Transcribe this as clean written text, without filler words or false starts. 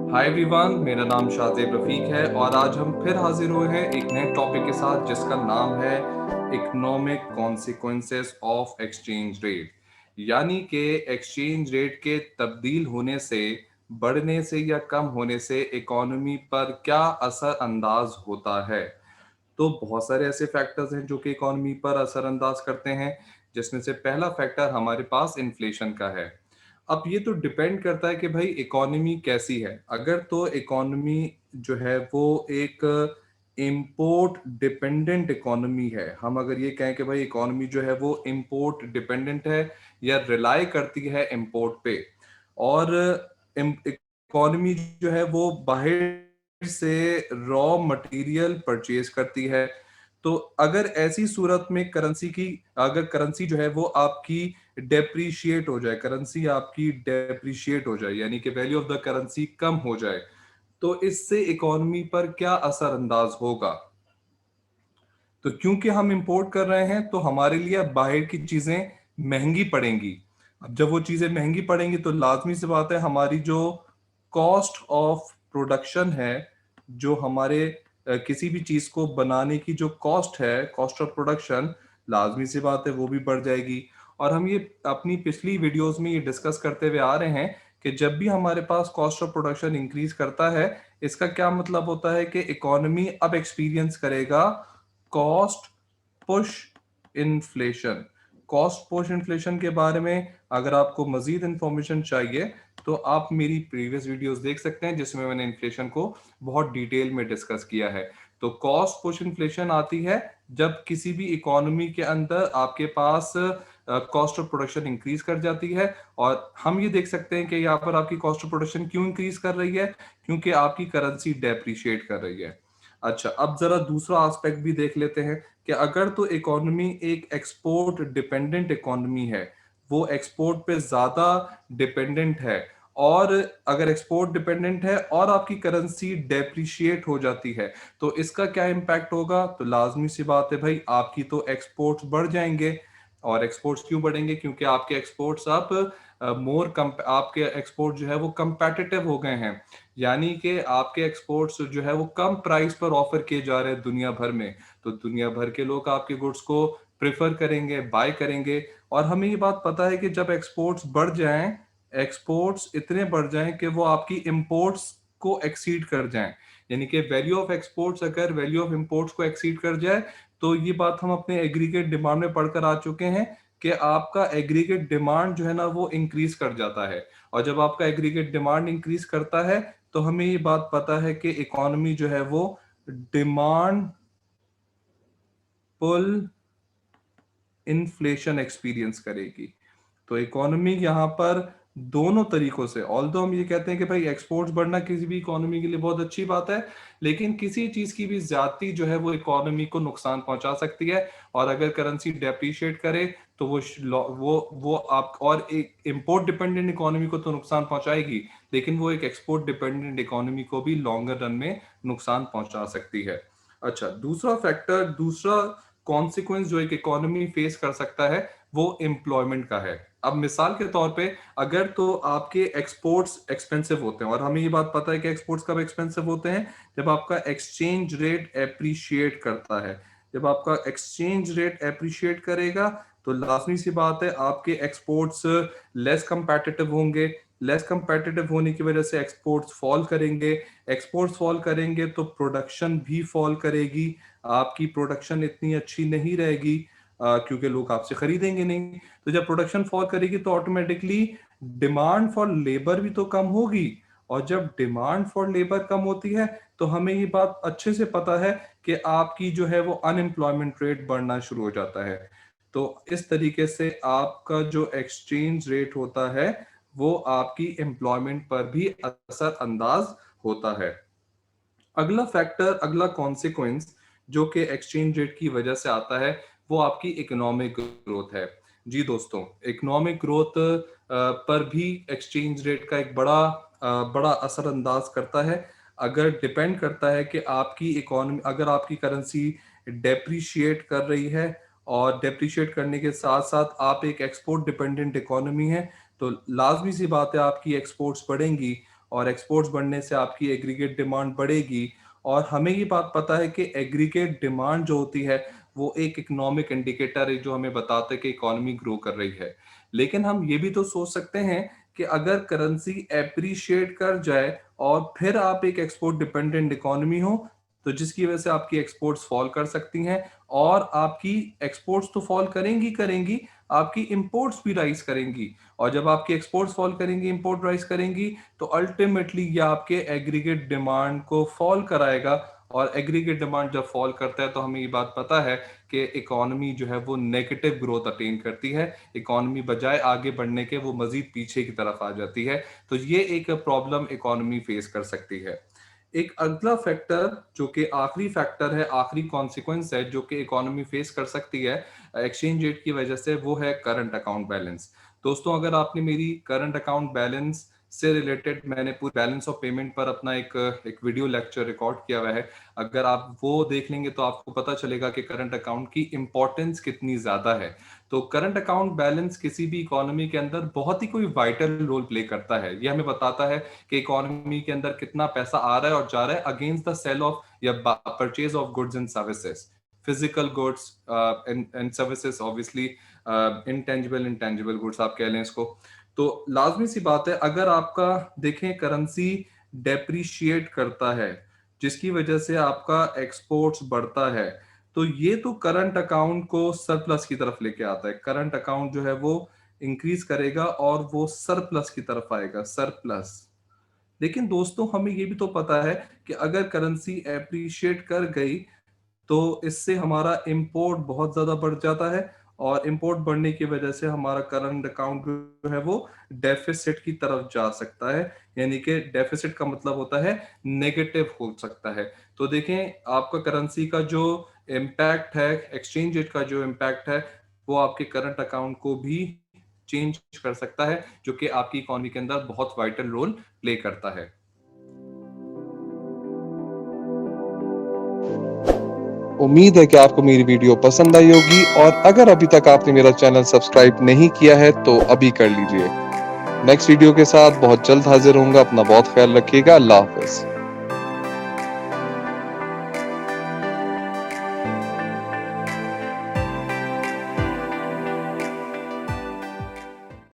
Hi everyone, मेरा नाम शाहजेब रफीक है और आज हम फिर हाजिर हुए हैं एक नए टॉपिक के साथ जिसका नाम है economic consequences of exchange rate. यानी कि एक्सचेंज रेट के तब्दील होने से, बढ़ने से या कम होने से इकोनॉमी पर क्या असर अंदाज होता है। तो बहुत सारे ऐसे फैक्टर्स हैं जो कि इकोनॉमी पर असर अंदाज करते हैं, जिसमें से पहला फैक्टर हमारे पास इन्फ्लेशन का है। अब ये तो डिपेंड करता है कि भाई इकोनॉमी कैसी है। अगर तो इकोनॉमी जो है वो एक इंपोर्ट डिपेंडेंट इकोनॉमी है, हम अगर ये कहें कि भाई इकोनॉमी जो है वो इंपोर्ट डिपेंडेंट है या रिलाई करती है इंपोर्ट पे, और इकोनॉमी जो है वो बाहर से रॉ मटेरियल परचेज करती है, तो अगर ऐसी सूरत में करेंसी की, अगर करेंसी जो है वो आपकी डेप्रीशिएट हो जाए, करेंसी आपकी डेप्रीशिएट हो जाए यानी कि वैल्यू ऑफ द करेंसी कम हो जाए, तो इससे इकोनॉमी पर क्या असर अंदाज होगा। तो क्योंकि हम इंपोर्ट कर रहे हैं तो हमारे लिए अब बाहर की चीजें महंगी पड़ेंगी। अब जब वो चीजें महंगी पड़ेंगी तो लाजमी सी बात है हमारी जो कॉस्ट ऑफ प्रोडक्शन है, जो हमारे किसी भी चीज को बनाने की जो कॉस्ट है, कॉस्ट ऑफ प्रोडक्शन, लाजमी सी बात है वो भी बढ़ जाएगी। और हम ये अपनी पिछली वीडियोस में ये डिस्कस करते हुए आ रहे हैं कि जब भी हमारे पास कॉस्ट ऑफ प्रोडक्शन इंक्रीज करता है, इसका क्या मतलब होता है कि इकोनॉमी अब एक्सपीरियंस करेगा cost push inflation. Cost push inflation के बारे में अगर आपको मजीद इंफॉर्मेशन चाहिए तो आप मेरी प्रीवियस वीडियोस देख सकते हैं जिसमें मैंने इन्फ्लेशन को बहुत डिटेल में डिस्कस किया है। तो कॉस्ट पुश इन्फ्लेशन आती है जब किसी भी इकोनॉमी के अंदर आपके पास कॉस्ट ऑफ प्रोडक्शन इंक्रीज कर जाती है। और हम ये देख सकते हैं कि यहाँ पर आपकी कॉस्ट ऑफ प्रोडक्शन क्यों इंक्रीज कर रही है, क्योंकि आपकी करेंसी डेप्रिशिएट कर रही है। अच्छा, अब जरा दूसरा एस्पेक्ट भी देख लेते हैं कि अगर तो इकोनॉमी एक एक्सपोर्ट डिपेंडेंट इकोनॉमी है, वो एक्सपोर्ट पे ज्यादा डिपेंडेंट है, और अगर एक्सपोर्ट डिपेंडेंट है और आपकी करेंसी डेप्रिशिएट हो जाती है, तो इसका क्या इम्पैक्ट होगा। तो लाजमी सी बात है भाई, आपकी तो एक्सपोर्ट्स बढ़ जाएंगे। और एक्सपोर्ट्स क्यों बढ़ेंगे, क्योंकि आपके एक्सपोर्ट्स अब आपके एक्सपोर्ट जो है वो कंपेटिटिव हो गए हैं। यानी कि आपके एक्सपोर्ट्स जो है वो कम प्राइस पर ऑफर किए जा रहे हैं दुनिया भर में, तो दुनिया भर के लोग आपके गुड्स को प्रेफर करेंगे, बाय करेंगे। और हमें ये बात पता है कि जब एक्सपोर्ट्स बढ़ जाएं, एक्सपोर्ट्स इतने बढ़ जाएं कि वो आपकी इंपोर्ट्स को एक्सीड कर जाएं, यानी कि वैल्यू ऑफ एक्सपोर्ट्स अगर वैल्यू ऑफ इंपोर्ट्स को एक्सीड कर जाए, तो ये बात हम अपने एग्रीगेट डिमांड में पढ़कर आ चुके हैं कि आपका एग्रीगेट डिमांड जो है ना वो इंक्रीज कर जाता है। और जब आपका एग्रीगेट डिमांड इंक्रीज करता है तो हमें ये बात पता है कि इकोनॉमी जो है वो डिमांड पुल इन्फ्लेशन एक्सपीरियंस करेगी। तो इकोनॉमी यहाँ पर दोनों तरीकों से, ऑल्दो हम ये कहते हैं कि भाई एक्सपोर्ट्स बढ़ना किसी भी इकोनॉमी के लिए बहुत अच्छी बात है, लेकिन किसी चीज की भी ज्यादती जो है वो इकोनॉमी को नुकसान पहुंचा सकती है। और अगर करेंसी डेप्रिशिएट करे तो वो आप, और एक इंपोर्ट डिपेंडेंट इकोनॉमी को तो नुकसान पहुंचाएगी, लेकिन वो एक एक्सपोर्ट डिपेंडेंट इकोनॉमी को भी लॉन्गर रन में नुकसान पहुंचा सकती है। अच्छा, दूसरा फैक्टर, दूसरा कॉन्सिक्वेंस जो एक इकोनॉमी फेस कर सकता है वो एम्प्लॉयमेंट का है। अब मिसाल के तौर पे, अगर तो आपके एक्सपोर्ट्स एक्सपेंसिव होते हैं, और हमें ये बात पता है कि एक्सपोर्ट्स कब एक्सपेंसिव होते हैं, जब आपका एक्सचेंज रेट एप्रिशिएट करता है। जब आपका एक्सचेंज रेट एप्रिशिएट करेगा तो लाजमी सी बात है आपके एक्सपोर्ट्स लेस कंपेटिटिव होंगे। लेस कंपेटिटिव होने की वजह से एक्सपोर्ट्स फॉल करेंगे। एक्सपोर्ट्स फॉल करेंगे तो प्रोडक्शन भी फॉल करेगी, आपकी प्रोडक्शन इतनी अच्छी नहीं रहेगी, क्योंकि लोग आपसे खरीदेंगे नहीं। तो जब प्रोडक्शन फॉल करेगी तो ऑटोमेटिकली डिमांड फॉर लेबर भी तो कम होगी। और जब डिमांड फॉर लेबर कम होती है तो हमें ये बात अच्छे से पता है कि आपकी जो है वो अनएम्प्लॉयमेंट रेट बढ़ना शुरू हो जाता है। तो इस तरीके से आपका जो एक्सचेंज रेट होता है वो आपकी एम्प्लॉयमेंट पर भी असर अंदाज होता है। अगला फैक्टर, अगला कॉन्सिक्वेंस जो कि एक्सचेंज रेट की वजह से आता है वो आपकी इकोनॉमिक ग्रोथ है। जी दोस्तों, इकोनॉमिक ग्रोथ पर भी एक्सचेंज रेट का एक बड़ा असर अंदाज करता है। अगर डिपेंड करता है कि आपकी इकोनॉमी, अगर आपकी करेंसी डेप्रिशिएट कर रही है और डेप्रिशिएट करने के साथ साथ आप एक एक्सपोर्ट डिपेंडेंट इकोनॉमी है, तो लाजमी सी बात है आपकी एक्सपोर्ट्स बढ़ेंगी। और एक्सपोर्ट्स बढ़ने से आपकी एग्रीगेट डिमांड बढ़ेगी। और हमें ये बात पता है कि एग्रीगेट डिमांड जो होती है वो एक इकोनॉमिक इंडिकेटर है जो हमें बताता है कि इकोनॉमी ग्रो कर रही है। लेकिन हम ये भी तो सोच सकते हैं कि अगर करेंसी एप्रिशिएट कर जाए और फिर आप एक एक्सपोर्ट डिपेंडेंट इकोनॉमी हो, तो जिसकी वजह से आपकी एक्सपोर्ट्स फॉल कर सकती हैं। और आपकी एक्सपोर्ट्स तो फॉल करेंगी करेंगी, आपकी इंपोर्ट्स भी राइज करेंगी। और जब आपकी एक्सपोर्ट्स फॉल करेंगी, इंपोर्ट राइज करेंगी, तो अल्टीमेटली ये आपके एग्रीगेट डिमांड को फॉल कराएगा। और एग्रीगेट डिमांड जब फॉल करता है तो हमें ये बात पता है कि इकोनॉमी जो है वो नेगेटिव ग्रोथ अटेन करती है। इकोनॉमी बजाय आगे बढ़ने के वो मजीद पीछे की तरफ आ जाती है। तो ये एक प्रॉब्लम इकोनॉमी फेस कर सकती है। एक अगला फैक्टर जो कि आखिरी फैक्टर है, आखिरी कॉन्सिक्वेंस है जो कि इकोनॉमी फेस कर सकती है एक्सचेंज रेट की वजह से, वो है करंट अकाउंट बैलेंस। दोस्तों, अगर आपने मेरी करंट अकाउंट बैलेंस से रिलेटेड, मैंने पूरी बैलेंस ऑफ पेमेंट पर अपना एक वीडियो लेक्चर रिकॉर्ड किया हुआ है, अगर आप वो देख लेंगे तो आपको पता चलेगा कि करंट अकाउंट की इंपॉर्टेंस कितनी ज्यादा है। तो करंट अकाउंट बैलेंस किसी भी इकोनॉमी के अंदर बहुत ही कोई वाइटल रोल प्ले करता है। ये हमें बताता है कि इकोनॉमी के अंदर कितना पैसा आ रहा है और जा रहा है अगेंस्ट द सेल ऑफ या purchase of goods and services, physical goods and services, obviously intangible intangible goods आप कह लें इसको। तो लाजमी सी बात है, अगर आपका देखें करेंसी डेप्रिशिएट करता है जिसकी वजह से आपका एक्सपोर्ट्स बढ़ता है, तो ये तो करंट अकाउंट को सरप्लस की तरफ लेके आता है। करंट अकाउंट जो है वो इंक्रीज करेगा और वो सरप्लस की तरफ आएगा, सरप्लस। लेकिन दोस्तों, हमें ये भी तो पता है कि अगर करेंसी एप्रिशिएट कर गई तो इससे हमारा इंपोर्ट बहुत ज्यादा बढ़ जाता है। और इंपोर्ट बढ़ने की वजह से हमारा करंट अकाउंट जो है वो डेफिसिट की तरफ जा सकता है। यानी कि डेफिसिट का मतलब होता है नेगेटिव हो सकता है। तो देखें, आपका करेंसी का जो इम्पैक्ट है, एक्सचेंज रेट का जो इम्पैक्ट है, वो आपके करंट अकाउंट को भी चेंज कर सकता है, जो कि आपकी इकोनॉमी के अंदर बहुत वाइटल रोल प्ले करता है। उम्मीद है कि आपको मेरी वीडियो पसंद आई होगी, और अगर अभी तक आपने मेरा चैनल सब्सक्राइब नहीं किया है तो अभी कर लीजिए। नेक्स्ट वीडियो के साथ बहुत जल्द हाजिर होऊंगा। अपना बहुत ख्याल रखिएगा। अल्लाह हाफिज।